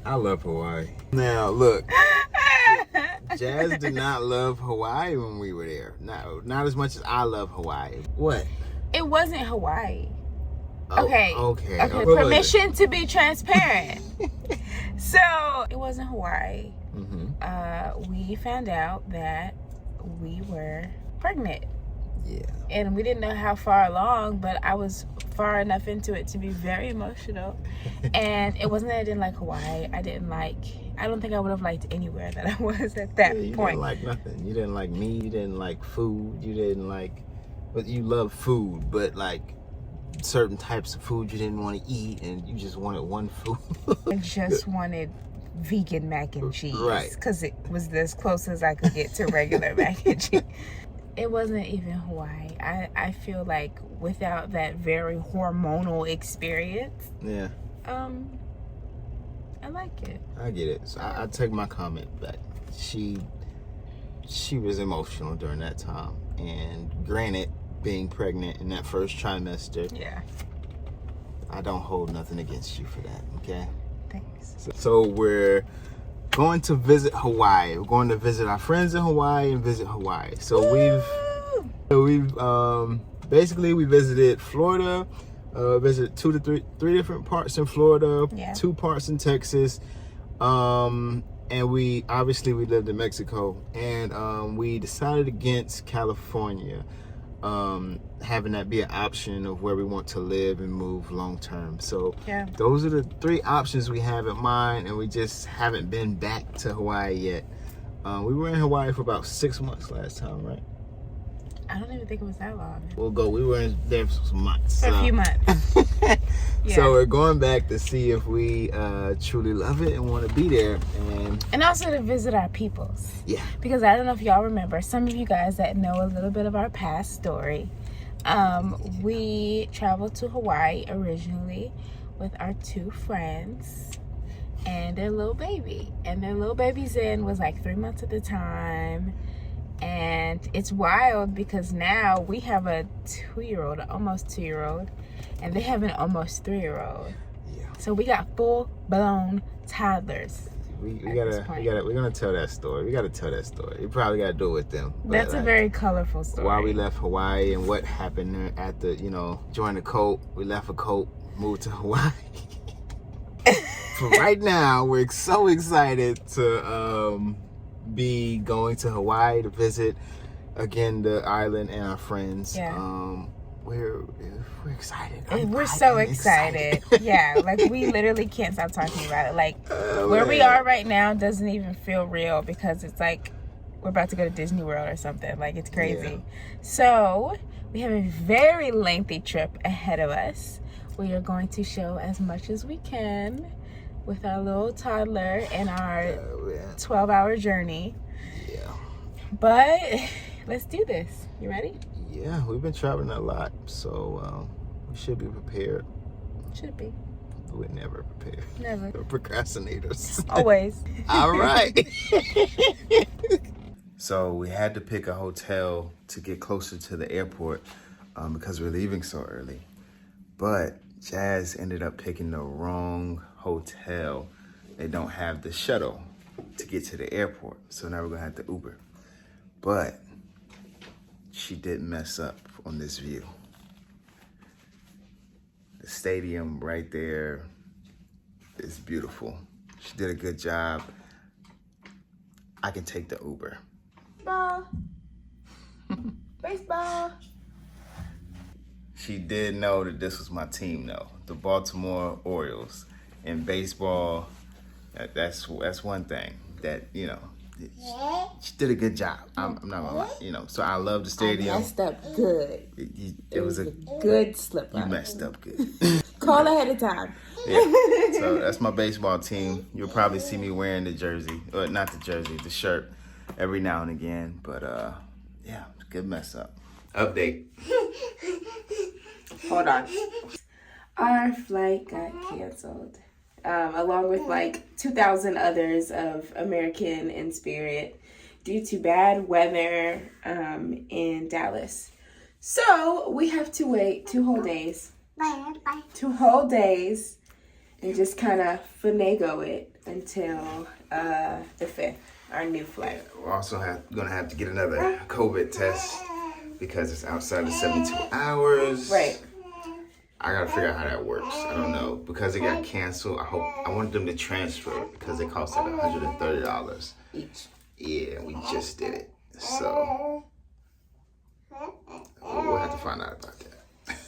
I love Hawaii. Now, look. Jazz did not love Hawaii when we were there. No, not as much as I love Hawaii. What? It wasn't Hawaii. Oh, Okay. Permission to be transparent. So it wasn't Hawaii. We found out that we were pregnant. Yeah. And we didn't know how far along, but I was far enough into it to be very emotional. And it wasn't that I didn't like Hawaii. I don't think I would have liked anywhere that I was at that point. You didn't like nothing. You didn't like me. You didn't like food. You didn't like, but you love food, but like certain types of food you didn't want to eat, and you just wanted one food. I just wanted vegan mac and cheese. Right. Because it was as close as I could get to regular mac and cheese. It wasn't even Hawaii. I feel like without that very hormonal experience, Yeah. I like it. I get it. So I take my comment back. She was emotional during that time, and granted, being pregnant in that first trimester, yeah, I don't hold nothing against you for that. Okay. Thanks. So we're going to visit Hawaii. We're going to visit our friends in Hawaii and visit Hawaii. So we've basically we visited Florida, visited three different parts in Florida, 2 parts in Texas, and we lived in Mexico, and we decided against California, having that be an option of where we want to live and move long term. So those are the 3 options we have in mind, and we just haven't been back to Hawaii yet. We were in Hawaii for about 6 months last time, right? I don't even think it was that long. We were there for some months. For a few months. So we're going back to see if we truly love it and want to be there. And also to visit our peoples. Yeah. Because I don't know if y'all remember, some of you guys that know a little bit of our past story, we traveled to Hawaii originally with our 2 friends and their little baby. And their little baby's was like 3 months at the time. And it's wild because now we have a 2-year-old, almost 2-year-old, and they have an almost 3-year-old. Yeah. So we got full-blown toddlers. We're gonna tell that story. We gotta tell that story. You probably gotta do it with them. That's a very colorful story. Why we left Hawaii and what happened there at the, join the cult. We left a cult, moved to Hawaii. So right now, we're so excited to be going to Hawaii to visit again the island and our friends. We're excited. We're so excited. Yeah, like we literally can't stop talking about it. Like where we are right now doesn't even feel real because it's like we're about to go to Disney World or something. Like it's crazy. So we have a very lengthy trip ahead of us. We are going to show as much as we can with our little toddler and our 12-hour journey. Yeah. But let's do this. You ready? Yeah, we've been traveling a lot, so we should be prepared. Should be. We're never prepared. Never. We're procrastinators. Always. All right. So we had to pick a hotel to get closer to the airport because we're leaving so early. But Jazz ended up picking the wrong hotel. They don't have the shuttle to get to the airport, so now we're gonna have to Uber. But she didn't mess up on this view. The stadium right there is beautiful. She did a good job. I can take the Uber. Ball. Baseball. She did know that this was my team though, the Baltimore Orioles. In baseball, that's one thing that, she did a good job. I'm not gonna lie, so I love the stadium. I messed up good. It was a good slip up. You messed up good. Call ahead of time. Yeah. So that's my baseball team. You'll probably see me wearing the jersey, or not the jersey, the shirt every now and again. But yeah, good mess up. Update. Hold on. Our flight got canceled. Along with like 2,000 others of American and Spirit due to bad weather in Dallas. So we have to wait 2 whole days. 2 whole days and just kind of finagle it. until the 5th, our new flight. We're also gonna have to get another COVID test because it's outside of 72 hours. Right. I gotta figure out how that works. I don't know. Because it got canceled, I wanted them to transfer it because it cost like $130 Each. Yeah, we just did it. So we'll have to find out about that.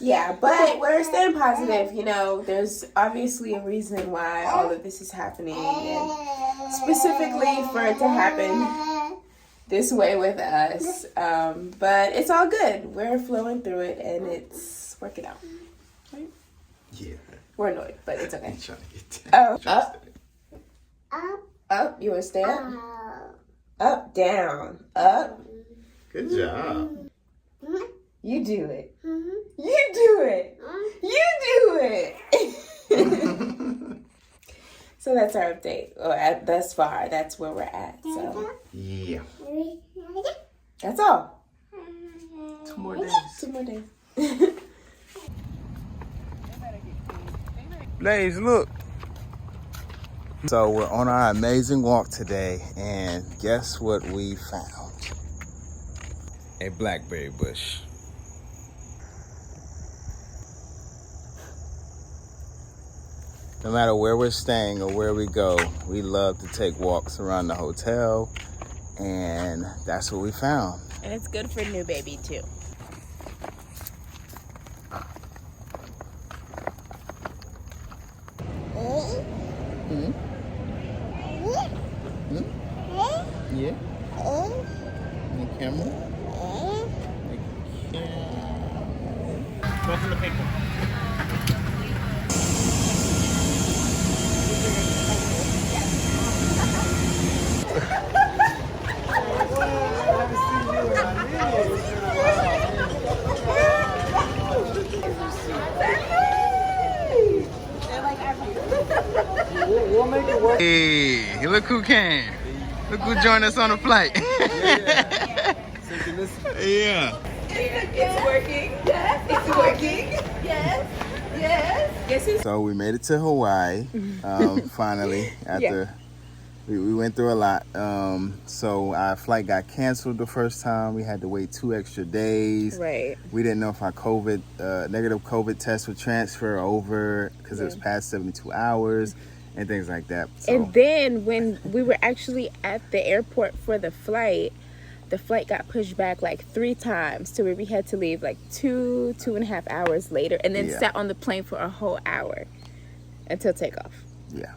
Yeah, but we're staying positive. You know, there's obviously a reason why all of this is happening, and specifically for it to happen this way with us. But it's all good. We're flowing through it, and it's working out. Right? Yeah. We're annoyed, but it's okay. I'm trying to get that. Up. You want to stay up? Up, down, up. Good job. You do it. You do it. You do it. So that's our update. Thus far, that's where we're at. So Yeah. that's all. 2 more days. 2 more days. Blaze, look. So we're on our amazing walk today, and guess what we found? A blackberry bush. No matter where we're staying or where we go, we love to take walks around the hotel, and that's what we found. And it's good for new baby too. Yeah. The camera. Go from the paper. We'll make it work. Hey, look who came. Look who joined us on the flight. Yeah. It's working. Yes. It's working. Yes. Yes. Guess who's So we made it to Hawaii, finally, after we went through a lot. So our flight got canceled the first time. We had to wait 2 extra days. right? We didn't know if our negative COVID test would transfer over because it was past 72 hours and things like that. So, And then when we were actually at the airport for the flight got pushed back like 3 times to where we had to leave like 2.5 hours later, and then sat on the plane for a whole hour until takeoff. yeah.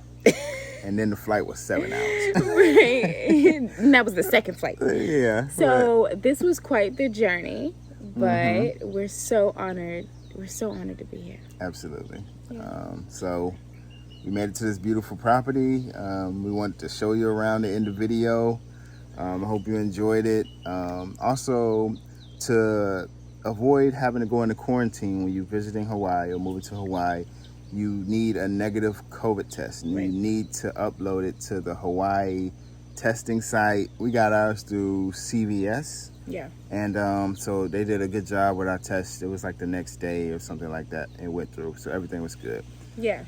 And then the flight was 7 hours. Right. And that was the second flight. Yeah. So this was quite the journey, but we're so honored. We're so honored to be here. Absolutely. So we made it to this beautiful property. We wanted to show you around it in the video. I hope you enjoyed it. Also, to avoid having to go into quarantine when you're visiting Hawaii or moving to Hawaii, you need a negative COVID test. And you need to upload it to the Hawaii testing site. We got ours through CVS. Yeah. And so they did a good job with our test. It was like the next day or something like that. It went through. So everything was good. Yeah.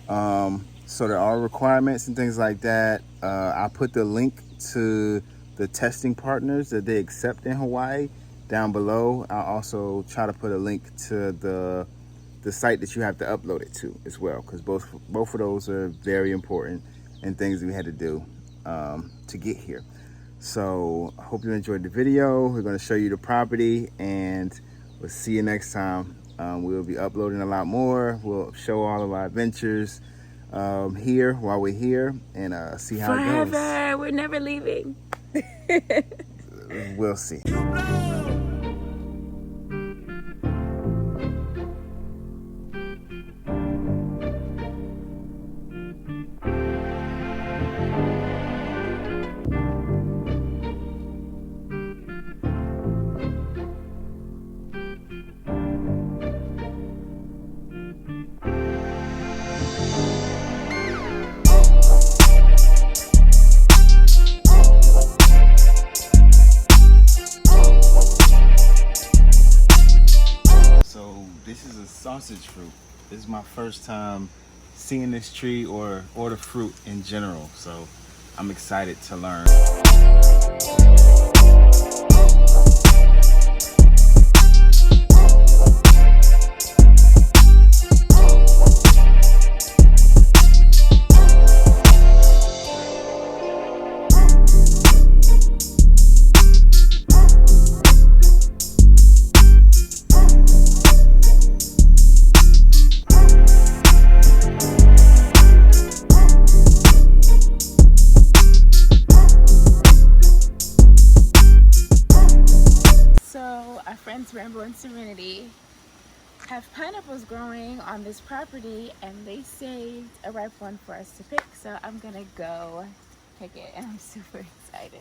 So there are requirements and things like that. I put the link to the testing partners that they accept in Hawaii down below. I'll also try to put a link to the site that you have to upload it to as well, because both of those are very important and things that we had to do to get here. So I hope you enjoyed the video. We're going to show you the property, and we'll see you next time. We'll be uploading a lot more. We'll show all of our adventures here while we're here, and see how it goes. Forever. We're never leaving. We'll see. This is a sausage fruit. This is my first time seeing this tree or the fruit in general. So I'm excited to learn. Rainbow and Serenity have pineapples growing on this property, and they saved a ripe one for us to pick, so I'm gonna go pick it and I'm super excited.